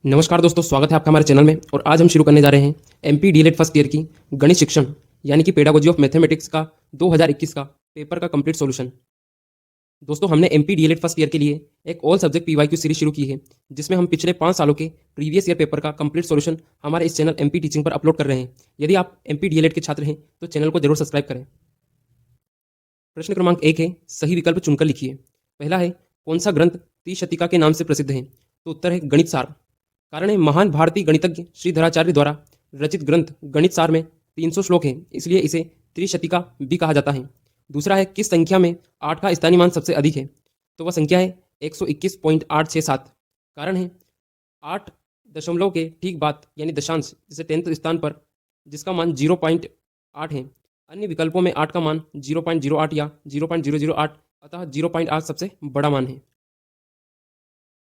नमस्कार दोस्तों, स्वागत है आपका हमारे चैनल में। और आज हम शुरू करने जा रहे हैं एमपी डीएलएड फर्स्ट ईयर की गणित शिक्षण यानी कि पेडागोजी ऑफ मैथमेटिक्स का 2021 का पेपर का कंप्लीट सॉल्यूशन। दोस्तों, हमने एमपी डीएलएड फर्स्ट ईयर के लिए एक ऑल सब्जेक्ट पीवाईक्यू सीरीज शुरू की है, जिसमें हम पिछले 5 सालों के प्रीवियस ईयर पेपर का कंप्लीट सॉल्यूशन हमारे इस चैनल एमपी टीचिंग पर अपलोड कर रहे हैं। यदि आप एमपी डीएलएड के छात्र हैं तो चैनल को जरूर सब्सक्राइब करें। प्रश्न क्रमांक 1 है, सही विकल्प चुनकर लिखिए। पहला है, कौन सा ग्रंथ त्रिशतिका के नाम से प्रसिद्ध है? तो उत्तर है गणित सार। कारण है, महान भारतीय गणितज्ञ श्रीधराचार्य द्वारा रचित ग्रंथ गणित सार में 300 श्लोक हैं, इसलिए इसे त्रिशतिका भी कहा जाता है। दूसरा है, किस संख्या में 8 का स्थानीय मान सबसे अधिक है? तो वह संख्या है 121.867। कारण है, 8 दशमलव के ठीक बाद यानी दशांश जैसे 10th स्थान पर जिसका मान 0.8 है। अन्य विकल्पों में 8 का मान 0.08 या 0.008, अतः 0.8 सबसे बड़ा मान है।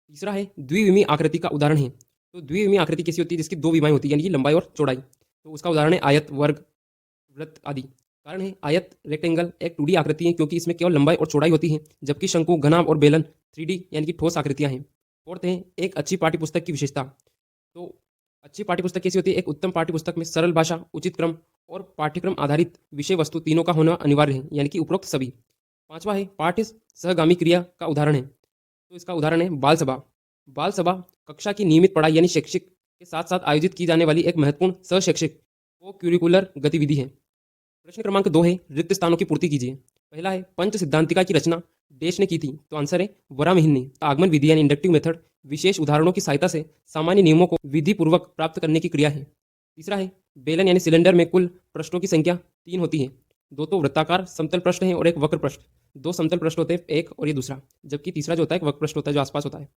तीसरा है, द्विविमीय आकृति का उदाहरण है। तो द्विविमीय आकृति कैसी होती है? जिसकी दो विमाएं होती है, यानी कि लंबाई और चौड़ाई। तो उसका उदाहरण है आयत, वर्ग, वृत्त आदि। कारण है, आयत रेक्टेंगल एक 2D आकृति है, क्योंकि इसमें केवल लंबाई और चौड़ाई होती है, जबकि शंकु, घनाभ और बेलन 3D यानी कि ठोस आकृतियां हैं। फोर्थ है, एक अच्छी पाठ्यपुस्तक की विशेषता। तो अच्छी पाठ्यपुस्तक कैसी होती है? एक उत्तम पाठ्यपुस्तक में सरल भाषा, उचित क्रम और पाठ्यक्रम आधारित विषय वस्तु तीनों का होना अनिवार्य है, यानी कि उपरोक्त सभी। पांचवा है, पाठ्य सहगामी क्रिया का उदाहरण है। तो इसका उदाहरण है बाल सभा। बाल सभा कक्षा की नियमित पढ़ाई यानी शैक्षिक के साथ साथ आयोजित की जाने वाली एक महत्वपूर्ण सहशैक्षिक को क्यूरिकुलर गतिविधि है। प्रश्न क्रमांक 2 है, रिक्त स्थानों की पूर्ति कीजिए। पहला है, पंच सिद्धांतिका की रचना देश ने की थी? तो आंसर है वराहमिहिर ने। आगमन विधि यानी इंडक्टिव मेथड विशेष उदाहरणों की सहायता से सामान्य नियमों को विधि पूर्वक प्राप्त करने की क्रिया है। तीसरा है, बेलन यानी सिलेंडर में कुल पृष्ठों की संख्या 3 होती है। 2 तो वृत्ताकार समतल पृष्ठ है और एक वक्र पृष्ठ। 2 समतल पृष्ठ होते हैं, एक और ये दूसरा, जबकि तीसरा जो होता है एक वक्र पृष्ठ होता है जो आसपास होता है।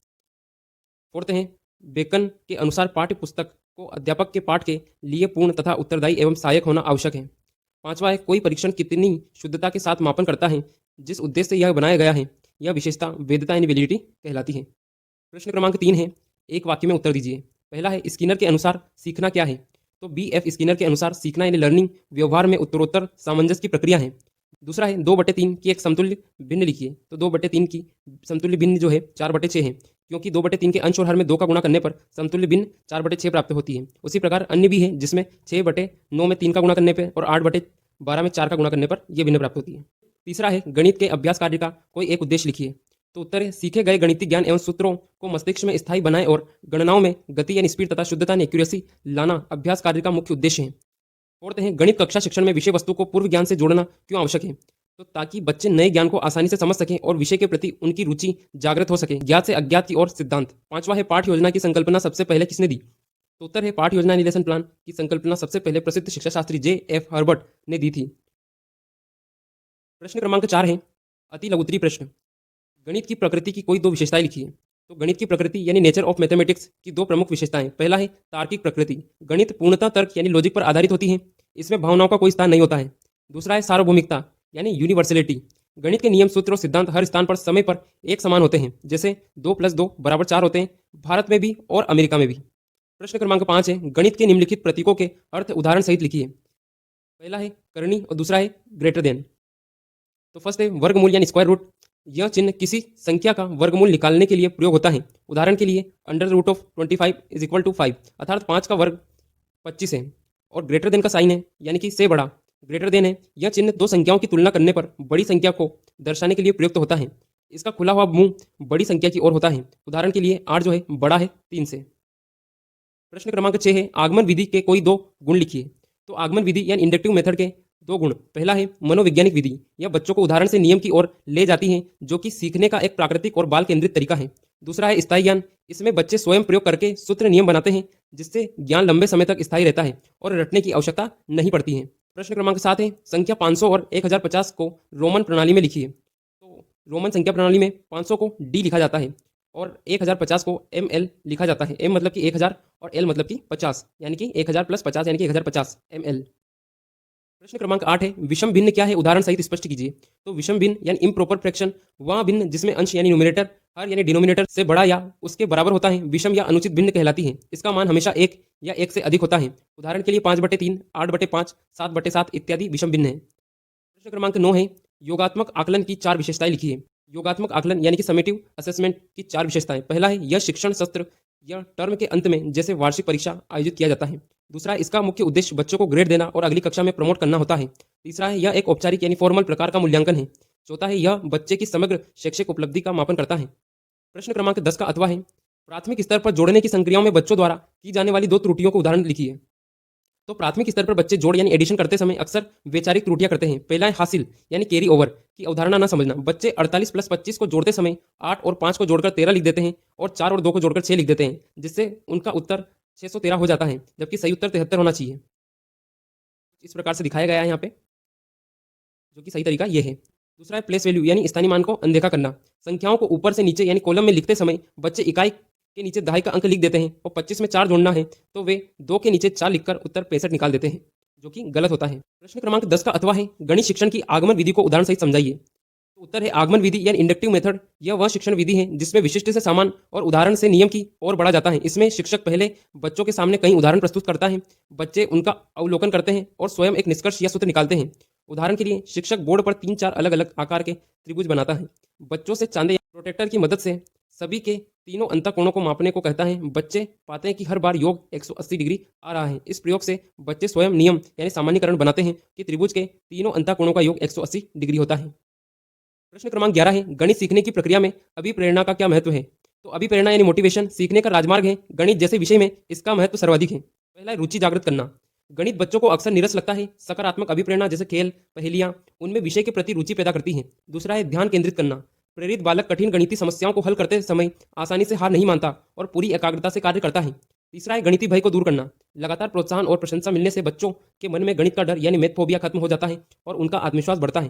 फोर्थ है, बेकन के अनुसार पाठ्य पुस्तक को अध्यापक के पाठ के लिए पूर्ण तथा उत्तरदायी एवं सहायक होना आवश्यक है। पांचवा है, कोई परीक्षण कितनी शुद्धता के साथ मापन करता है? जिस उद्देश्य से यह बनाया गया है यह विशेषता वैधता यानी वैलिडिटी कहलाती है। प्रश्न क्रमांक 3 है, एक वाक्य में उत्तर दीजिए। पहला है, स्किनर के अनुसार सीखना क्या है? तो BF स्किनर के अनुसार सीखना यानी लर्निंग व्यवहार में उत्तरोत्तर सामंजस्य की प्रक्रिया है। दूसरा है, 2/3 की एक समतुल्य भिन्न लिखिए। तो 2/3 की समतुल्य भिन्न जो है 4/6 है, क्योंकि 2/3 के अंश और हर में 2 का गुणा करने पर समतुल्य भिन्न 4/6 प्राप्त होती है। उसी प्रकार अन्य भी है, जिसमें 6/9 में 3 का गुणा करने पर और 8/12 में 4 का गुणा करने पर यह भिन्न प्राप्त होती है। तीसरा है, गणित के अभ्यास कार्य का कोई एक उद्देश्य लिखिए। तो उत्तर है, सीखे गए गणितीय ज्ञान एवं सूत्रों को मस्तिष्क में स्थायी बनाए और गणनाओं में गति यानी स्पीड तथा शुद्धता यानी एक्यूरेसी लाना अभ्यास कार्य का मुख्य उद्देश्य है। फोर्थ है, गणित कक्षा शिक्षण में विषय वस्तु को पूर्व ज्ञान से जोड़ना क्यों आवश्यक है? तो ताकि बच्चे नए ज्ञान को आसानी से समझ सकें और विषय के प्रति उनकी रुचि जागृत हो सके। ज्ञात से अज्ञात की ओर सिद्धांत। पांचवा है, पाठ्य योजना की संकल्पना सबसे पहले किसने दी? तो उत्तर है, पाठ्य योजना लेसन प्लान की संकल्पना सबसे पहले प्रसिद्ध शिक्षा शास्त्री JF हर्बर्ट ने दी थी। प्रश्न क्रमांक 4 है, अति लघुत्तरीय प्रश्न। गणित की प्रकृति की कोई 2 विशेषताएं लिखिए। तो गणित की प्रकृति यानी नेचर ऑफ मैथमेटिक्स की 2 प्रमुख विशेषताएं। पहला है, तार्किक प्रकृति। गणित पूर्णतः तर्क यानी लॉजिक पर आधारित होती है, इसमें भावनाओं का कोई स्थान नहीं होता है। दूसरा है, सार्वभौमिकता यानी यूनिवर्सलिटी। गणित के नियम, सूत्र और सिद्धांत हर स्थान पर समय पर एक समान होते हैं, जैसे 2 + 2 = 4 होते हैं, भारत में भी और अमेरिका में भी। प्रश्न क्रमांक 5 है, गणित के निम्नलिखित प्रतीकों के अर्थ उदाहरण सहित लिखिए। पहला है करनी और दूसरा है ग्रेटर देन। तो फर्स्ट है, वर्गमूल यानी स्क्वायर रूट। यह चिन्ह किसी संख्या का वर्गमूल निकालने के लिए प्रयोग होता है। उदाहरण के लिए √25 = 5, अर्थात 5 का वर्ग 25 है। और ग्रेटर देन का साइन है, यानी कि से बड़ा ग्रेटर देन है। यह चिन्ह 2 संख्याओं की तुलना करने पर बड़ी संख्या को दर्शाने के लिए प्रयुक्त होता है। इसका खुला हुआ मुंह बड़ी संख्या की ओर होता है। उदाहरण के लिए 8 जो है बड़ा है 3 से। प्रश्न क्रमांक 6 है, आगमन विधि के कोई 2 गुण लिखिए। तो आगमन विधि यानी इंडक्टिव मेथड के 2 गुण। पहला है, मनोवैज्ञानिक विधि। यह बच्चों को उदाहरण से नियम की ओर ले जाती है, जो कि सीखने का एक प्राकृतिक और बाल केंद्रित तरीका है। दूसरा है, स्थायी ज्ञान। इसमें बच्चे स्वयं प्रयोग करके सूत्र नियम बनाते हैं, जिससे ज्ञान लंबे समय तक स्थायी रहता है और रटने की आवश्यकता नहीं पड़ती है। प्रश्न क्रमांक 7 है, संख्या 500 और 1050 को रोमन प्रणाली में लिखिए। तो रोमन संख्या प्रणाली में 500 को D लिखा जाता है और 1050 को ML लिखा जाता है। M मतलब कि 1000 और L मतलब कि 50, यानी कि 1000 + 50 यानी कि 1050 ML। प्रश्न क्रमांक 8 है, विषम भिन्न क्या है? उदाहरण सहित स्पष्ट कीजिए। तो विषम भिन्न यानी इम्प्रॉपर फ्रैक्शन वह भिन्न जिसमें अंश यानी न्यूमरेटर हर यानी डिनोमिनेटर से बड़ा या उसके बराबर होता है, विषम या अनुचित भिन्न कहलाती है। इसका मान हमेशा 1 या 1 से अधिक होता है। उदाहरण के लिए 5/3, 8/5, 7/7 इत्यादि विषम भिन्न है। प्रश्न क्रमांक 9 है, योगात्मक आकलन की 4 विशेषताएं लिखिए। योगात्मक आकलन यानी कि समेटिव असेसमेंट की 4 विशेषताएं। पहला है, यह शिक्षण सत्र यह टर्म के अंत में जैसे वार्षिक परीक्षा आयोजित किया जाता है। दूसरा है, इसका मुख्य उद्देश्य बच्चों को ग्रेड देना और अगली कक्षा में प्रमोट करना होता है। तीसरा है, यह एक औपचारिक यानी फॉर्मल प्रकार का मूल्यांकन है। चौथा है, यह बच्चे की समग्र शैक्षिक उपलब्धि का मापन करता है। प्रश्न क्रमांक 10 का अथवा है, प्राथमिक स्तर पर जोड़ने की संक्रियाओं में बच्चों द्वारा की जाने वाली 2 त्रुटियों को उदाहरण लिखिए। तो प्राथमिक स्तर पर बच्चे जोड़ यानी एडिशन करते समय अक्सर वैचारिक त्रुटियां करते हैं। पहला है हासिल यानी कैरी ओवर की अवधारणा न समझना। बच्चे 48 + 25 को जोड़ते समय 8 और 5 को जोड़कर 13 लिख देते हैं और 4 और 2 को जोड़कर 6 लिख देते हैं, जिससे उनका उत्तर 613 हो जाता है, जबकि सही उत्तर 73 होना चाहिए। इस प्रकार से दिखाया गया है यहाँ पे, जो कि सही तरीका ये है। दूसरा है प्लेस वैल्यू यानी स्थानीय मान को अनदेखा करना। संख्याओं को ऊपर से नीचे यानी कॉलम में लिखते समय बच्चे इकाई के नीचे दहाई का अंक लिख देते हैं और 25 में 4 जोड़ना है तो वे 2 के नीचे 4 लिखकर उत्तर 65 निकाल देते हैं, जो कि गलत होता है। प्रश्न क्रमांक 10 का अथवा है, गणित शिक्षण की आगमन विधि को उदाहरण सहित समझाइए। तो उत्तर है आगमन विधि यानी इंडक्टिव मेथड। यह वह शिक्षण विधि है जिसमें विशिष्ट से सामान और उदाहरण से नियम की ओर बढ़ा जाता है। इसमें शिक्षक पहले बच्चों के सामने कई उदाहरण प्रस्तुत करता है, बच्चे उनका अवलोकन करते हैं और स्वयं एक निष्कर्ष या सूत्र निकालते हैं। उदाहरण के लिए शिक्षक बोर्ड पर 3-4 अलग अलग आकार के त्रिभुज बनाता है, बच्चों से चांदे या प्रोटेक्टर की मदद से सभी के तीनों अंतःकोणों को मापने को कहता है। बच्चे पाते हैं कि हर बार योग 180 डिग्री आ रहा है। इस प्रयोग से बच्चे स्वयं नियम यानी सामान्यकरण बनाते हैं कि त्रिभुज के तीनों अंतःकोणों का योग 180 डिग्री होता है। प्रश्न क्रमांक 11 है, गणित सीखने की प्रक्रिया में अभिप्रेरणा का क्या महत्व है। तो अभिप्रेरणा यानी मोटिवेशन सीखने का राजमार्ग है। गणित जैसे विषय में इसका महत्व सर्वाधिक है। पहला है रुचि जागृत करना। गणित बच्चों को अक्सर नीरस लगता है। सकारात्मक अभिप्रेरणा जैसे खेल, पहेलियां उनमें विषय के प्रति रुचि पैदा करती हैं। दूसरा है ध्यान केंद्रित करना। प्रेरित बालक कठिन गणितीय समस्याओं को हल करते समय आसानी से हार नहीं मानता और पूरी एकाग्रता से कार्य करता है। तीसरा है गणितीय भय को दूर करना। लगातार प्रोत्साहन और प्रशंसा मिलने से बच्चों के मन में गणित का डर यानी मैथ फोबिया खत्म हो जाता है और उनका आत्मविश्वास बढ़ता है।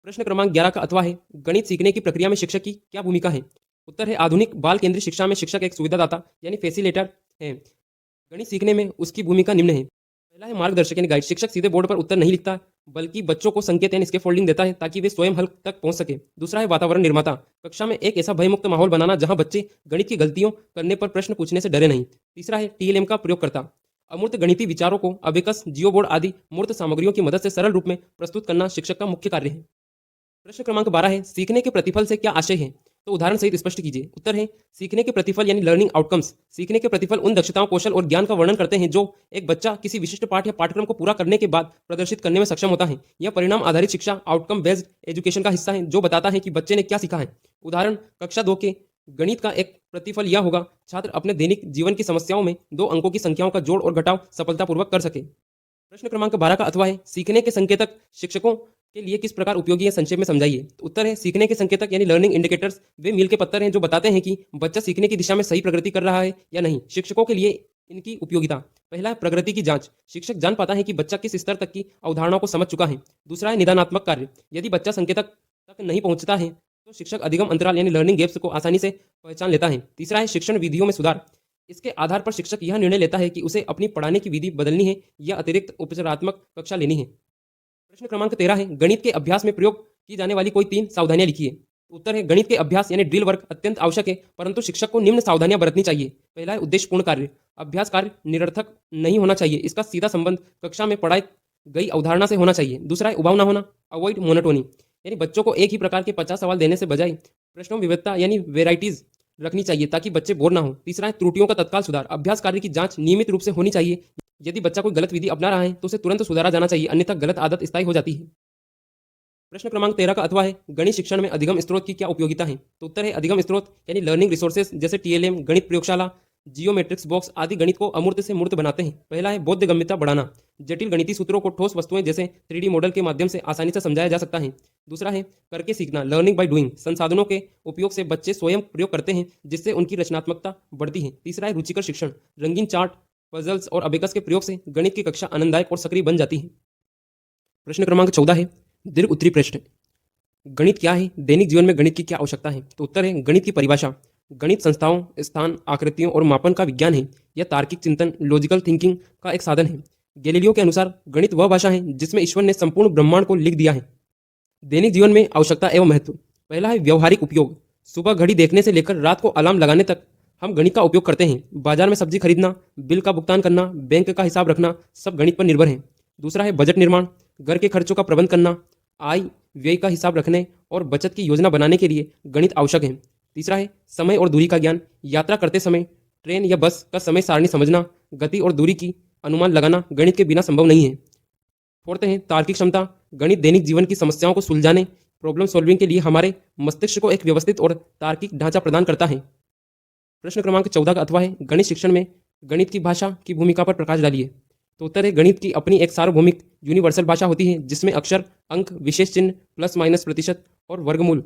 प्रश्न क्रमांक 11 का अथवा है, गणित सीखने की प्रक्रिया में शिक्षक की क्या भूमिका है। उत्तर है आधुनिक बाल केंद्रित शिक्षा में शिक्षक एक सुविधादाता यानी फैसिलिटेटर है। गणित सीखने में उसकी भूमिका निम्न है। पहला है मार्गदर्शक यानी गाइड। शिक्षक सीधे बोर्ड पर उत्तर नहीं लिखता बल्कि बच्चों को संकेत यानी स्कैफोल्डिंग देता है ताकि वे स्वयं हल तक पहुंच सके। दूसरा है वातावरण निर्माता। कक्षा में एक ऐसा भयमुक्त माहौल बनाना जहां बच्चे गणित की गलतियों करने पर प्रश्न पूछने से डरे नहीं। तीसरा है टीएलएम का प्रयोग करता। अमूर्त गणितीय विचारों को अबेकस, जियोबोर्ड आदि मूर्त सामग्रियों की मदद से सरल रूप में प्रस्तुत करना शिक्षक का मुख्य कार्य है। प्रश्न क्रमांक 12 है, सीखने के प्रतिफल से क्या आशय है। तो उदाहरण सहित स्पष्ट कीजिए। उत्तर है सीखने के प्रतिफल यानी लर्निंग आउटकम्स। सीखने के प्रतिफल उन दक्षताओं, कौशल और ज्ञान का वर्णन करते हैं जो एक बच्चा किसी विशिष्ट पाठ या पाठ्यक्रम को पूरा करने के बाद प्रदर्शित करने में सक्षम होता है। यह परिणाम आधारित शिक्षा आउटकम बेस्ड एजुकेशन का हिस्सा है जो बताता है कि बच्चे ने क्या सीखा है। उदाहरण कक्षा 2 के गणित का एक प्रतिफल यह होगा, छात्र अपने दैनिक जीवन की समस्याओं में 2 अंकों की संख्याओं का जोड़ और घटाव सफलतापूर्वक कर सके। प्रश्न क्रमांक 12 का अथवा है, सीखने के संकेतक शिक्षकों के लिए किस प्रकार उपयोगी है, संक्षेप में समझाइए। तो उत्तर है सीखने के संकेतक यानी लर्निंग इंडिकेटर्स वे मील के पत्थर हैं जो बताते हैं कि बच्चा सीखने की दिशा में सही प्रगति कर रहा है या नहीं। शिक्षकों के लिए इनकी उपयोगिता, पहला है प्रगति की जांच। शिक्षक जान पाता है कि बच्चा किस स्तर तक की अवधारणाओं को समझ चुका है। दूसरा है निदानात्मक कार्य। यदि बच्चा संकेतक तक नहीं पहुंचता है तो शिक्षक अधिगम अंतराल यानी लर्निंग गैप्स को आसानी से पहचान लेता है। तीसरा है शिक्षण विधियों में सुधार। इसके आधार पर शिक्षक यह निर्णय लेता है कि उसे अपनी पढ़ाने की विधि बदलनी है या अतिरिक्त उपचारात्मक कक्षा लेनी है। प्रश्न क्रमांक 13 है, गणित के अभ्यास में प्रयोग की जाने वाली कोई 3 सावधानियां लिखिए। उत्तर है गणित के अभ्यास यानी ड्रिल वर्क अत्यंत आवश्यक है, परंतु शिक्षक को निम्न सावधानियां बरतनी चाहिए। पहला है उद्देश्यपूर्ण कार्य। अभ्यास कार्य निरर्थक नहीं होना चाहिए, इसका सीधा संबंध कक्षा में पढ़ाई गई अवधारणा से होना चाहिए। दूसरा है उबाऊ ना होना, अवॉइड मोनोटोनी, यानी बच्चों को एक ही प्रकार के 50 सवाल देने से बजाय प्रश्नों में विविधता यानी वेराइटीज रखनी चाहिए ताकि बच्चे बोर ना हो। तीसरा है त्रुटियों का तत्काल सुधार। अभ्यास कार्य की जांच नियमित रूप से होनी चाहिए। यदि बच्चा कोई गलत विधि अपना रहा है तो उसे तुरंत सुधारा जाना चाहिए, अन्यथा गलत आदत स्थायी हो जाती है। प्रश्न क्रमांक 13 का अथवा है, गणित शिक्षण में अधिगम स्रोत की क्या उपयोगिता है। तो उत्तर है अधिगम स्रोत यानी लर्निंग रिसोर्सेज जैसे टीएलएम, गणित प्रयोगशाला, जियोमेट्रिक्स बॉक्स आदि गणित को अमूर्त से मूर्त बनाते हैं। पहला है बोधगम्यता बढ़ाना। जटिल गणितीय सूत्रों को ठोस वस्तुएं जैसे 3D मॉडल के माध्यम से आसानी से समझाया जा सकता है। दूसरा है करके सीखना, लर्निंग बाय डूइंग। संसाधनों के उपयोग से बच्चे स्वयं प्रयोग करते हैं जिससे उनकी रचनात्मकता बढ़ती है। तीसरा है रुचिकर शिक्षण। रंगीन चार्ट, पजल्स और अबेकस के प्रयोग से गणित की कक्षा आनंददायक और सक्रिय बन जाती है। प्रश्न क्रमांक 14 है, दीर्घ उत्तरी प्रश्न। गणित क्या है, दैनिक जीवन में गणित की क्या आवश्यकता है। तो उत्तर है गणित की परिभाषा। गणित संस्थाओं, स्थान, आकृतियों और मापन का विज्ञान है। यह तार्किक चिंतन, लॉजिकल थिंकिंग का एक साधन है। गैलीलियो के अनुसार गणित वह भाषा है जिसमें ईश्वर ने संपूर्ण ब्रह्मांड को लिख दिया है। दैनिक जीवन में आवश्यकता एवं महत्व। पहला है व्यवहारिक उपयोग। सुबह घड़ी देखने से लेकर रात को अलार्म लगाने तक हम गणित का उपयोग करते हैं। बाजार में सब्जी खरीदना, बिल का भुगतान करना, बैंक का हिसाब रखना सब गणित पर निर्भर है। दूसरा है बजट निर्माण। घर के खर्चों का प्रबंध करना, आय व्यय का हिसाब रखने और बचत की योजना बनाने के लिए गणित आवश्यक है। तीसरा है समय और दूरी का ज्ञान। यात्रा करते समय ट्रेन या बस का समय सारणी समझना, गति और दूरी की अनुमान लगाना गणित के बिना संभव नहीं है। फोर्थ है तार्किक क्षमता। गणित दैनिक जीवन की समस्याओं को सुलझाने, प्रॉब्लम सॉल्विंग के लिए हमारे मस्तिष्क को एक व्यवस्थित और तार्किक ढांचा प्रदान करता है। प्रश्न क्रमांक 14 का अथवा है गणित शिक्षण में गणित की भाषा की भूमिका पर प्रकाश डालिए। तो उत्तर है गणित की अपनी एक सार्वभौमिक यूनिवर्सल भाषा होती है जिसमें अक्षर, अंक, विशेष चिन्ह, प्लस माइनस प्रतिशत और वर्गमूल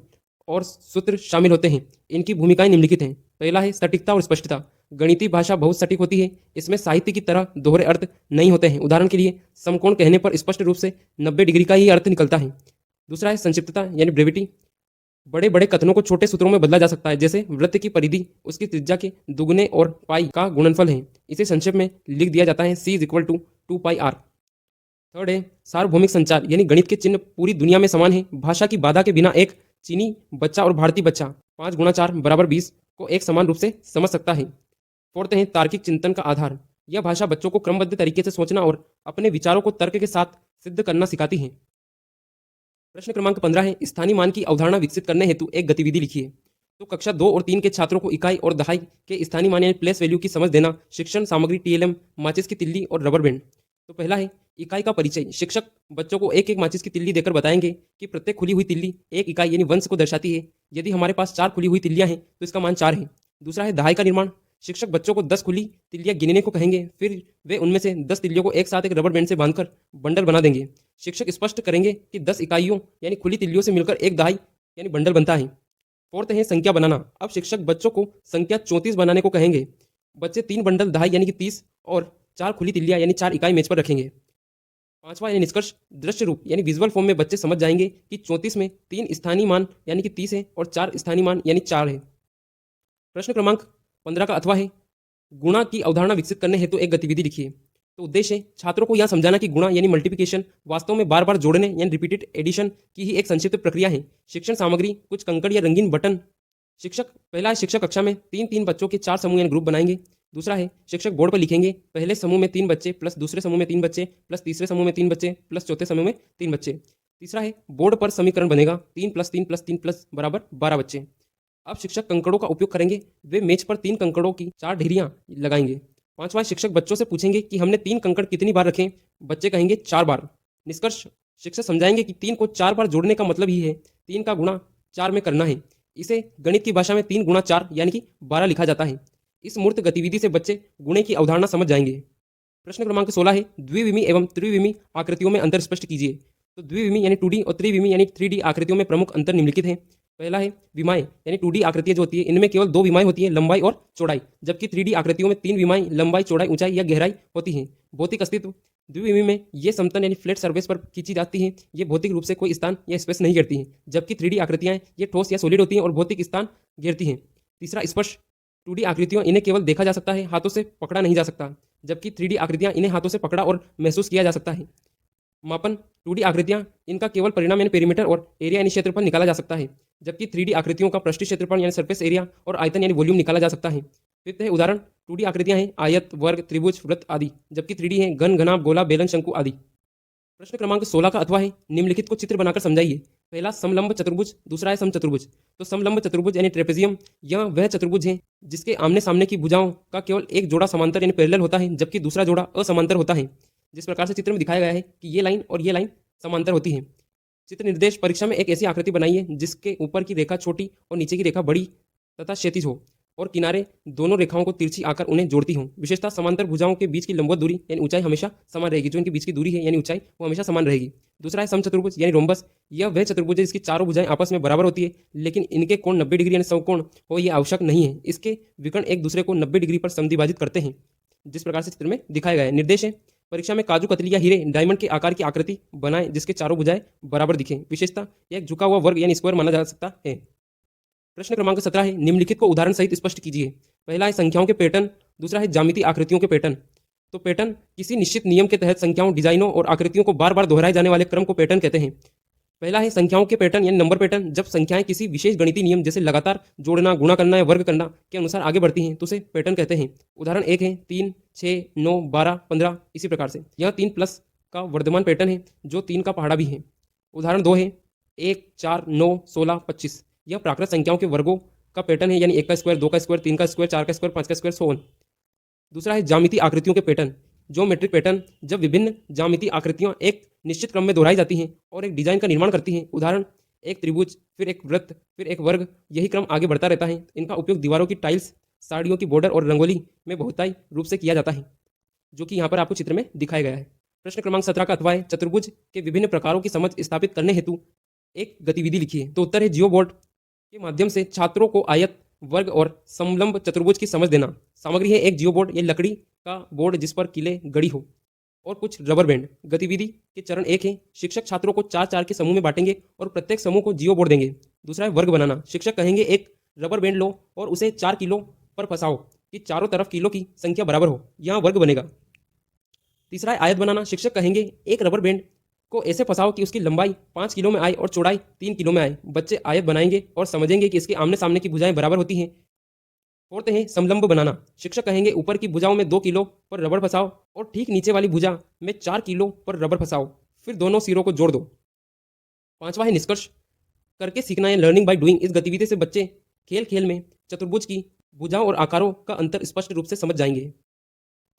और सूत्र शामिल होते हैं। इनकी भूमिकाएं निम्नलिखित हैं। पहला है सटीकता और स्पष्टता। गणितीय भाषा बहुत सटीक होती है। इसमें साहित्य की तरह दोहरे अर्थ नहीं होते हैं। उदाहरण के लिए समकोण कहने पर स्पष्ट रूप से 90 डिग्री का ही अर्थ निकलता है। दूसरा है संक्षिप्तता यानी ब्रेविटी। बड़े बड़े कथनों को छोटे सूत्रों में बदला जा सकता है, जैसे वृत्त की परिधि उसकी त्रिज्या के दुगने और पाई का गुणनफल है। इसे संक्षेप में लिख दिया जाता है C = 2 पाई r। थर्ड है सार्वभौमिक संचार यानी गणित के चिन्ह पूरी दुनिया में समान है। भाषा की बाधा के बिना एक चीनी बच्चा और भारतीय बच्चा 5 × 4 = 20 को एक समान रूप से समझ सकता है। फोर्थ है तार्किक चिंतन का आधार। यह भाषा बच्चों को क्रमबद्ध तरीके से सोचना और अपने विचारों को तर्क के साथ सिद्ध करना सिखाती है। प्रश्न क्रमांक 15 है स्थानीय मान की अवधारणा विकसित करने हेतु एक गतिविधि लिखिए। तो कक्षा 2 और 3 के छात्रों को इकाई और दहाई के स्थानीय मान यानी प्लेस वैल्यू की समझ देना, शिक्षण सामग्री TLM, माचिस की तिल्ली और रबर बैंड। तो पहला है इकाई का परिचय। शिक्षक बच्चों को एक एक माचिस की तिल्ली देकर बताएंगे कि प्रत्येक खुली हुई तिल्ली एक इकाई यानी वंश को दर्शाती है। यदि हमारे पास 4 खुली हुई तिल्लियां हैं तो इसका मान 4 है। दूसरा है दहाई का निर्माण। शिक्षक बच्चों को 10 खुली तिल्लियां गिनने को कहेंगे, फिर वे उनमें से 10 तिल्लियों को एक साथ एक रबर बैंड से बांधकर बंडल बना देंगे। शिक्षक स्पष्ट करेंगे कि 10 इकाइयों यानी खुली तिल्लियों से मिलकर एक दहाई यानी बंडल बनता है। फोर्थ है संख्या बनाना। अब शिक्षक बच्चों को संख्या 34 बनाने को कहेंगे। बच्चे 3 बंडल दहाई यानी कि 30 और 4 खुली तिल्लियां यानी 4 इकाई मेज पर रखेंगे। पांचवा यानी निष्कर्ष दृश्य रूप यानी विजुअल फॉर्म में बच्चे समझ जाएंगे कि 34 में 3 स्थानीय मान यानी कि 30 है और 4 स्थानीय मान यानी 4 है। प्रश्न क्रमांक 15 का अथवा है गुणा की अवधारणा विकसित करने हेतु एक गतिविधि लिखिए। तो उद्देश्य है छात्रों को यह समझाना कि गुणा यानी मल्टीप्लिकेशन वास्तव में बार बार जोड़ने यानी रिपीटेड एडिशन की ही एक संक्षिप्त प्रक्रिया है। शिक्षण सामग्री कुछ कंकड़ या रंगीन बटन। पहला है शिक्षक कक्षा में 3-3 बच्चों के 4 समूह यानी ग्रुप बनाएंगे। दूसरा है शिक्षक बोर्ड पर लिखेंगे पहले समूह में 3 बच्चे प्लस दूसरे समूह में 3 बच्चे प्लस तीसरे समूह में 3 बच्चे प्लस चौथे समूह में 3 बच्चे। तीसरा है बोर्ड पर समीकरण बनेगा 3 + 3 + 3 + बराबर 12 बच्चे। अब शिक्षक कंकड़ों का उपयोग करेंगे। वे मेज पर 3 कंकड़ों की 4 ढेरियां लगाएंगे। पांचवा शिक्षक बच्चों से पूछेंगे कि हमने 3 कंकड़ कितनी बार रखे। बच्चे कहेंगे 4 बार। निष्कर्ष शिक्षक समझाएंगे कि 3 को 4 बार जोड़ने का मतलब ही है 3 का गुणा 4 में करना है। इसे गणित की भाषा में 3 × 4 यानी कि 12 लिखा जाता है। इस मूर्त गतिविधि से बच्चे गुणे की अवधारणा समझ जाएंगे। प्रश्न क्रमांक 16 है द्विविमी एवं त्रिविमी आकृतियों में अंतर स्पष्ट कीजिए। तो द्विविमी यानी 2D और त्रिविमी यानी 3D आकृतियों में प्रमुख अंतर निम्नलिखित है। पहला है विमाएं यानी 2D आकृतियां जो होती है इनमें केवल 2 विमाएं होती है, लंबाई और चौड़ाई, जबकि 3D आकृतियों में 3 विमाएं लंबाई, चौड़ाई, ऊंचाई या गहराई होती है। भौतिक अस्तित्व द्विविमी में ये समतल यानी फ्लैट सर्फेस पर खींची जाती हैं। ये भौतिक रूप से कोई स्थान या स्पेस नहीं घेरती हैं, जबकि 3D आकृतियां ये ठोस या सॉलिड होती हैं और भौतिक स्थान घेरती हैं। तीसरा स्पर्श 2D आकृतियों इन्हें केवल देखा जा सकता है, हाथों से पकड़ा नहीं जा सकता, जबकि 3D आकृतियां इन्हें हाथों से पकड़ा और महसूस किया जा सकता है। मापन 2D आकृतियां इनका केवल परिणाम यानी पेरीमीटर और एरिया यानी क्षेत्रफल निकाला जा सकता है, जबकि 3D आकृतियों का पृष्ठीय क्षेत्रफल यानी सरफेस एरिया और आयतन यानी वॉल्यूम निकाला जा सकता है। फिफ्थ है उदाहरण 2D आकृतियां हैं आयत, वर्ग, त्रिभुज, वृत्त आदि, जबकि 3D है घन, घनाभ, गोला, बेलन, शंकु आदि। प्रश्न क्रमांक 16 का अथवा है निम्नलिखित को चित्र बनाकर समझाइए। पहला समलंब चतुर्भुज, दूसरा है समचतुर्भुज। तो समलंब चतुर्भुज यानी ट्रेपेजियम यह वह चतुर्भुज है जिसके आमने सामने की भुजाओं का केवल एक जोड़ा समांतर यानी पैरेलल होता है, जबकि दूसरा जोड़ा असमांतर होता है। जिस प्रकार से चित्र में दिखाया गया है कि ये लाइन और ये लाइन समांतर होती है। चित्र निर्देश परीक्षा में एक ऐसी आकृति बनाइए जिसके ऊपर की रेखा छोटी और नीचे की रेखा बड़ी तथा क्षैतिज हो और किनारे दोनों रेखाओं को तिरछी आकर उन्हें जोड़ती हों। विशेषतः समांतर भुजाओं के बीच की लंबवत दूरी यानी ऊंचाई हमेशा समान रहेगी। जो इनके बीच की दूरी है यानी ऊंचाई वो हमेशा समान रहेगी। दूसरा है समचतुर्भुज यानी रोम्बस। यह वह चतुर्भुज है जिसकी चारों भुजाएं आपस में बराबर होती है, लेकिन इनके कोण 90 डिग्री यानी समकोण हो ये आवश्यक नहीं है। इसके विकर्ण एक दूसरे को 90 डिग्री पर समद्विभाजित करते हैं, जिस प्रकार से चित्र में दिखाया गया है। निर्देश है परीक्षा में काजू कतली या हीरे डायमंड के आकार की आकृति बनाएं जिसके चारों भुजाएं बराबर दिखें। विशेषता यह एक झुका हुआ वर्ग यानी स्क्वायर माना जा सकता है। प्रश्न क्रमांक 17 है निम्नलिखित को उदाहरण सहित स्पष्ट कीजिए। पहला है संख्याओं के पैटर्न, दूसरा है ज्यामितीय आकृतियों के पैटर्न। तो पैटर्न किसी निश्चित नियम के तहत संख्याओं, डिजाइनों और आकृतियों को बार बार दोहराए जाने वाले क्रम को पैटर्न कहते हैं। पहला है संख्याओं के पैटर्न यानी नंबर पैटर्न। जब संख्याएं किसी विशेष गणितीय नियम जैसे लगातार जोड़ना, गुणा करना या वर्ग करना के अनुसार आगे बढ़ती हैं तो उसे पैटर्न कहते हैं। उदाहरण 1 है 3, 6, 9, 12, 15 इसी प्रकार से। यह 3+ का वर्धमान पैटर्न है जो 3 का पहाड़ा भी है। उदाहरण 2 है 1, 4, 9, 16, 25। यह प्राकृत संख्याओं के वर्गों का पैटर्न है, यानी 1 का स्क्वायर, 2 का स्क्वायर, 3 का स्क्वायर, 4 का स्क्वायर, 5 का स्क्वायर, सो ऑन। दूसरा है ज्यामितीय आकृतियों के पैटर्न, ज्योमेट्रिक पैटर्न, जब विभिन्न ज्यामितीय आकृतियां एक निश्चित क्रम में दोहराई जाती हैं और एक डिजाइन का निर्माण करती हैं। उदाहरण, एक त्रिभुज, फिर एक वृत्त, फिर एक वर्ग, यही क्रम आगे बढ़ता रहता है। इनका उपयोग दीवारों की टाइल्स, साड़ियों की बॉर्डर और रंगोली में बहुतायी रूप से किया जाता है, जो कि यहाँ पर आपको चित्र में दिखाया गया है। प्रश्न क्रमांक 17 का अथवा है चतुर्भुज के विभिन्न प्रकारों की समझ स्थापित करने हेतु एक गतिविधि लिखिए। तो उत्तर है जियो बोर्ड के माध्यम से छात्रों को आयत, वर्ग और समलंब चतुर्भुज की समझ देना। सामग्री है एक जियो बोर्ड, यह लकड़ी का बोर्ड जिस पर किले गड़ी हो, और कुछ रबर बैंड। गतिविधि के चरण 1 है शिक्षक छात्रों को 4-4 के समूह में बांटेंगे और प्रत्येक समूह को जियो बोर्ड देंगे। दूसरा है वर्ग बनाना। शिक्षक कहेंगे एक रबर बैंड लो और उसे 4 किलो पर फंसाओ कि चारों तरफ किलो की संख्या बराबर हो, यहाँ वर्ग बनेगा। तीसरा है आयत बनाना। शिक्षक कहेंगे एक रबर बैंड को ऐसे फंसाओ कि उसकी लंबाई 5 किलो में आए और चौड़ाई 3 किलो में आए। बच्चे आयत बनाएंगे और समझेंगे कि इसके आमने सामने की भुजाएं बराबर होती हैं। फोर्थ है समलंब बनाना। शिक्षक कहेंगे ऊपर की भुजाओं में 2 किलो पर रबर फंसाओ और ठीक नीचे वाली भुजा में 4 किलो पर रबर फंसाओ, फिर दोनों सिरों को जोड़ दो। पांचवा है निष्कर्ष करके सीखना है, लर्निंग बाय डूइंग। इस गतिविधि से बच्चे खेल खेल में चतुर्भुज की भुजाओं और आकारों का अंतर स्पष्ट रूप से समझ जाएंगे।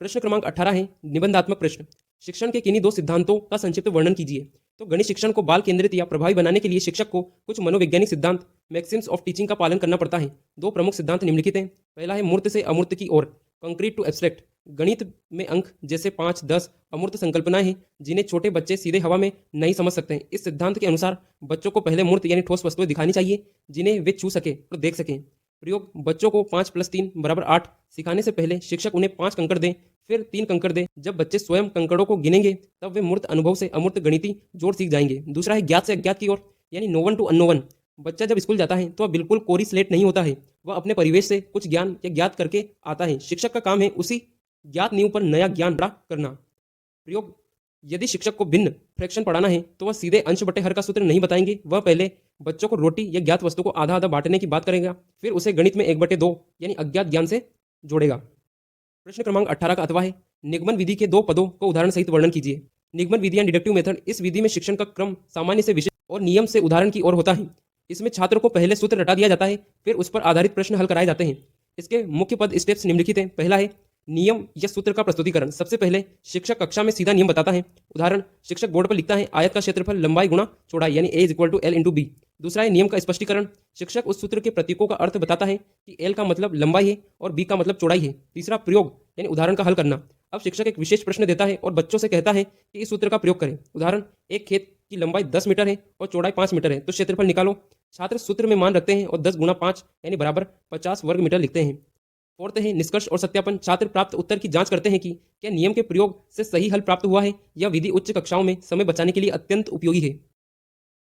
प्रश्न क्रमांक 18 है निबंधात्मक प्रश्न। शिक्षण के किन्हीं 2 सिद्धांतों का संक्षिप्त वर्णन कीजिए। तो गणित शिक्षण को बाल केंद्रित या प्रभावी बनाने के लिए शिक्षक को कुछ मनोवैज्ञानिक सिद्धांत, मैक्सिम्स ऑफ टीचिंग का पालन करना पड़ता है। 2 प्रमुख सिद्धांत निम्नलिखित हैं। पहला है मूर्त से अमूर्त की ओर, कंक्रीट टू एब्स्ट्रैक्ट। गणित में अंक जैसे 5, 10 अमूर्त संकल्पनाएं हैं जिन्हें छोटे बच्चे सीधे हवा में नहीं समझ सकते हैं। इस सिद्धांत के अनुसार बच्चों को पहले मूर्त यानी ठोस वस्तुएं दिखानी चाहिए जिन्हें वे छू सके और देख सकें। प्रयोग, बच्चों को 5 + 3 = 8 सिखाने से पहले शिक्षक उन्हें 5 कंकड़ दें, फिर 3 कंकड़ दें। जब बच्चे स्वयं कंकड़ों को गिनेंगे तब वे मूर्त अनुभव से अमूर्त गणितीय जोड़ सीख जाएंगे। दूसरा है ज्ञात से अज्ञात की ओर, यानी नोवन टू अननोवन। बच्चा जब स्कूल जाता है तो वह बिल्कुल कोरी स्लेट नहीं होता है, वह अपने परिवेश से कुछ ज्ञान या ज्ञात करके आता है। शिक्षक का काम है उसी ज्ञात नींव पर नया ज्ञान बड़ा करना। प्रयोग, यदि शिक्षक को भिन्न फ्रैक्शन पढ़ाना है तो वह सीधे अंश बटे हर का सूत्र नहीं बताएंगे। वह पहले बच्चों को रोटी या ज्ञात वस्तु को आधा आधा बांटने की बात करेगा, फिर उसे गणित में 1/2 यानी अज्ञात ज्ञान से जोड़ेगा। प्रश्न क्रमांक 18 का अथवा है निगमन विधि के 2 पदों को उदाहरण सहित वर्णन कीजिए। निगमन विधि या डिडक्टिव मेथड, इस विधि में शिक्षण का क्रम सामान्य से विशेष और नियम से उदाहरण की ओर होता है। इसमें छात्र को पहले सूत्र रटा दिया जाता है, फिर उस पर आधारित प्रश्न हल कराए जाते हैं। इसके मुख्य पद स्टेप्स निम्नलिखित हैं। पहला है नियम या सूत्र का प्रस्तुतिकरण। सबसे पहले शिक्षक कक्षा में सीधा नियम बताता है। उदाहरण, शिक्षक बोर्ड पर लिखता है आयत का क्षेत्रफल लंबाई गुणा चौड़ाई, यानी a = L × b। दूसरा है नियम का स्पष्टीकरण। शिक्षक उस सूत्र के प्रतीकों का अर्थ बताता है कि L का मतलब लंबाई है और b का मतलब चौड़ाई है। तीसरा प्रयोग, यानी उदाहरण का हल करना। अब शिक्षक एक विशेष प्रश्न देता है और बच्चों से कहता है कि इस सूत्र का प्रयोग करें। उदाहरण, एक खेत की लंबाई 10 मीटर है और चौड़ाई 5 मीटर है, तो क्षेत्रफल निकालो। छात्र सूत्र में मान रखते हैं और 10 × 5 यानी बराबर 50 वर्ग मीटर लिखते हैं। फोर्थ है निष्कर्ष और सत्यापन। छात्र प्राप्त उत्तर की जांच करते हैं कि क्या नियम के प्रयोग से सही हल प्राप्त हुआ है या विधि उच्च कक्षाओं में समय बचाने के लिए अत्यंत उपयोगी है।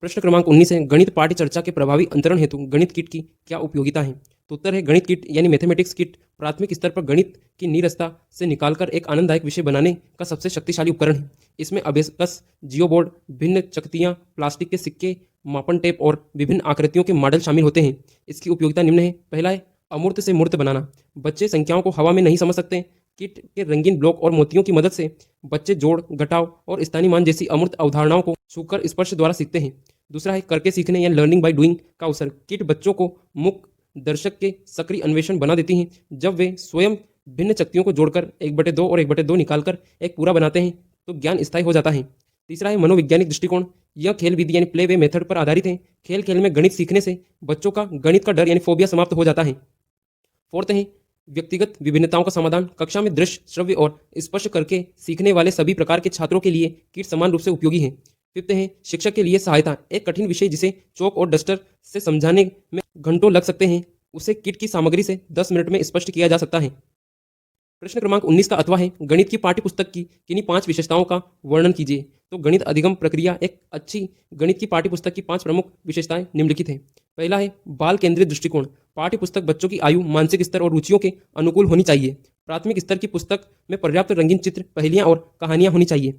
प्रश्न क्रमांक 19 है गणित पाठ्य चर्चा के प्रभावी अंतरण हेतु गणित किट की क्या उपयोगिता है। तो उत्तर है गणित किट यानी मैथमेटिक्स किट प्राथमिक स्तर पर गणित की नीरसता से निकालकर एक आनंददायक विषय बनाने का सबसे शक्तिशाली उपकरण है। इसमें अबेकस, जियो बोर्ड, भिन्न चकतियाँ, प्लास्टिक के सिक्के, मापन टेप और विभिन्न आकृतियों के मॉडल शामिल होते हैं। इसकी उपयोगिता निम्न है। पहला है अमूर्त से मूर्त बनाना। बच्चे संख्याओं को हवा में नहीं समझ सकते। किट के रंगीन ब्लॉक और मोतियों की मदद से बच्चे जोड़, घटाव और स्थानीय मान जैसी अमूर्त अवधारणाओं को छूकर स्पर्श द्वारा सीखते हैं। दूसरा है करके सीखने या लर्निंग बाय डूइंग का अवसर। किट बच्चों को मूक दर्शक के सक्रिय अन्वेषण बना देती हैं। जब वे स्वयं भिन्न शक्तियों को जोड़कर 1/2 और 1/2 निकालकर एक पूरा बनाते हैं तो ज्ञान स्थायी हो जाता है। तीसरा है मनोवैज्ञानिक दृष्टिकोण। यह खेल विधि यानी प्ले वे मेथड पर आधारित है। खेल खेल में गणित सीखने से बच्चों का गणित का डर यानी फोबिया समाप्त हो जाता है। फोर्थ है व्यक्तिगत विभिन्नताओं का समाधान। कक्षा में दृश्य, श्रव्य और स्पर्श करके सीखने वाले सभी प्रकार के छात्रों के लिए किट समान रूप से उपयोगी है। फिफ्थ है शिक्षक के लिए सहायता। एक कठिन विषय जिसे चौक और डस्टर से समझाने में घंटों लग सकते हैं उसे किट की सामग्री से 10 मिनट में स्पष्ट किया जा सकता है। प्रश्न क्रमांक 19 का अथवा है गणित की पाठ्य पुस्तक की किन्हीं 5 विशेषताओं का वर्णन कीजिए। तो गणित अधिगम प्रक्रिया, एक अच्छी गणित की पाठ्य पुस्तक की 5 प्रमुख विशेषताएं निम्नलिखित हैं। पहला है बाल केंद्रित दृष्टिकोण। पाठ्य पुस्तक बच्चों की आयु, मानसिक स्तर और रुचियों के अनुकूल होनी चाहिए। प्राथमिक स्तर की पुस्तक में पर्याप्त रंगीन चित्र, पहेलियां और कहानियां होनी चाहिए।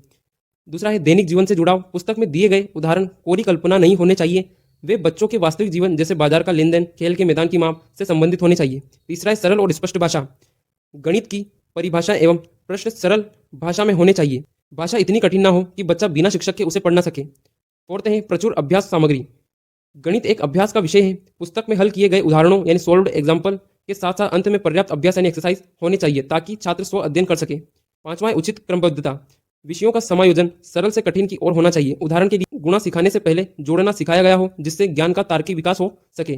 दूसरा है दैनिक जीवन से जुड़ाव। पुस्तक में दिए गए उदाहरण कोरी कल्पना नहीं होने चाहिए, वे बच्चों के वास्तविक जीवन जैसे बाजार का लेन देन, खेल के मैदान की माप से संबंधित होने चाहिए। तीसरा है सरल और स्पष्ट भाषा। गणित की परिभाषा एवं प्रश्न सरल भाषा में होने चाहिए। भाषा इतनी कठिन ना हो कि बच्चा बिना शिक्षक के उसे पढ़ ना सके। फोर्थ है प्रचुर अभ्यास सामग्री। गणित एक अभ्यास का विषय है। पुस्तक में हल किए गए उदाहरणों यानी सॉल्व्ड एग्जाम्पल के साथ साथ अंत में पर्याप्त अभ्यास यानी एक्सरसाइज होने चाहिए ताकि छात्र स्व अध्ययन कर सके। पांचवा है उचित क्रमबद्धता। विषयों का समायोजन सरल से कठिन की ओर होना चाहिए। उदाहरण के लिए गुणा सिखाने से पहले जोड़ना सिखाया गया हो जिससे ज्ञान का तार्किक विकास हो सके।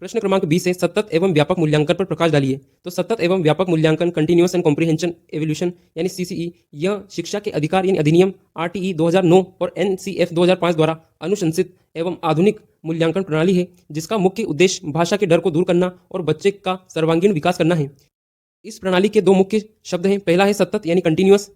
प्रश्न क्रमांक 20 है सतत एवं व्यापक मूल्यांकन पर प्रकाश डालिए। तो सतत एवं व्यापक मूल्यांकन कंटिन्यूअस एंड कॉम्प्रिहेंशन एवोल्यूशन यानी सीसीई यह शिक्षा के अधिकार यानी अधिनियम आरटीई 2009 और एनसीएफ 2005 द्वारा अनुशंसित एवं आधुनिक मूल्यांकन प्रणाली है जिसका मुख्य उद्देश्य भाषा के डर को दूर करना और बच्चे का सर्वांगीण विकास करना है। इस प्रणाली के दो मुख्य शब्द हैं। पहला है सतत यानी कंटिन्यूअस।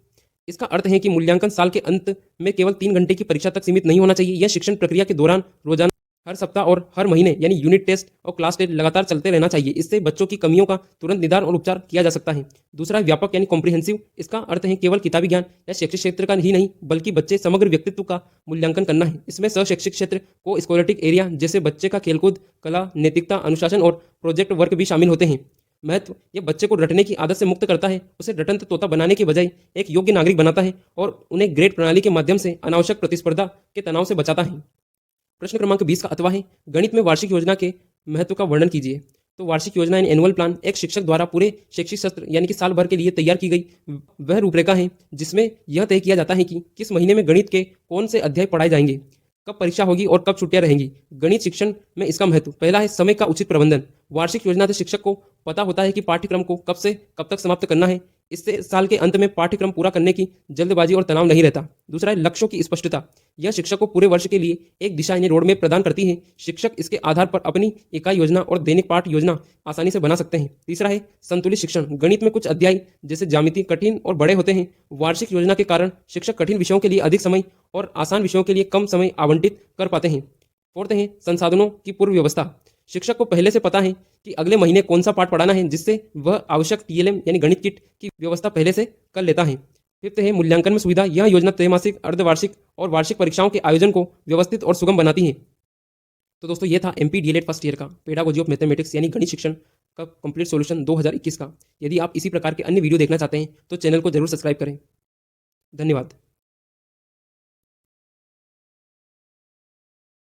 इसका अर्थ है कि मूल्यांकन साल के अंत में केवल 3 घंटे की परीक्षा तक सीमित नहीं होना चाहिए। यह शिक्षण प्रक्रिया के दौरान रोजाना हर सप्ताह और हर महीने यानी यूनिट टेस्ट और क्लास टेस्ट लगातार चलते रहना चाहिए। इससे बच्चों की कमियों का तुरंत निदान और उपचार किया जा सकता है। दूसरा है व्यापक यानी कॉम्प्रिहेंसिव। इसका अर्थ है केवल किताबी ज्ञान या शैक्षिक क्षेत्र का ही नहीं बल्कि बच्चे समग्र व्यक्तित्व का मूल्यांकन करना है। इसमें शैक्षिक क्षेत्र को स्कॉलरटिक एरिया जैसे बच्चे का खेलकूद, कला, नैतिकता, अनुशासन और प्रोजेक्ट वर्क भी शामिल होते हैं। महत्व यह बच्चे को रटने की आदत से मुक्त करता है, उसे रटंत तोता बनाने के बजाय एक योग्य नागरिक बनाता है और उन्हें ग्रेड प्रणाली के माध्यम से अनावश्यक प्रतिस्पर्धा के तनाव से बचाता है। प्रश्न क्रमांक 20 का अथवा है गणित में वार्षिक योजना के महत्व का वर्णन कीजिए। तो वार्षिक योजना यानी एनुअल प्लान एक शिक्षक द्वारा पूरे शैक्षिक सत्र यानी कि साल भर के लिए तैयार की गई वह रूपरेखा है जिसमें यह तय किया जाता है कि किस महीने में गणित के कौन से अध्याय पढ़ाए जाएंगे, कब परीक्षा होगी और कब छुट्टियां रहेंगी। गणित शिक्षण में इसका महत्व पहला है समय का उचित प्रबंधन। वार्षिक योजना से शिक्षक को पता होता है कि पाठ्यक्रम को कब से कब तक समाप्त करना है। इससे साल के अंत में पाठ्यक्रम पूरा करने की जल्दबाजी और तनाव नहीं रहता। दूसरा है लक्ष्यों की स्पष्टता। यह शिक्षक को पूरे वर्ष के लिए एक दिशा यानी रोड मैप प्रदान करती है। शिक्षक इसके आधार पर अपनी इकाई योजना और दैनिक पाठ योजना आसानी से बना सकते हैं। तीसरा है संतुलित शिक्षण। गणित में कुछ अध्याय जैसे ज्यामिति कठिन और बड़े होते हैं। वार्षिक योजना के कारण शिक्षक कठिन विषयों के लिए अधिक समय और आसान विषयों के लिए कम समय आवंटित कर पाते हैं। फोर्थ है संसाधनों की पूर्व व्यवस्था। शिक्षक को पहले से पता है कि अगले महीने कौन सा पाठ पढ़ाना है जिससे वह आवश्यक टीएलएम यानी गणित किट की व्यवस्था पहले से कर लेता है। फिफ्थ है मूल्यांकन में सुविधा। यह योजना त्रैमासिक, अर्धवार्षिक और वार्षिक परीक्षाओं के आयोजन को व्यवस्थित और सुगम बनाती है। तो दोस्तों ये था एमपी डीएलएड फर्स्ट ईयर का पेडागोजी ऑफ मैथमेटिक्स यानी गणित शिक्षण का कंप्लीट सॉल्यूशन 2021 का। यदि आप इसी प्रकार के अन्य वीडियो देखना चाहते हैं तो चैनल को जरूर सब्सक्राइब करें। धन्यवाद।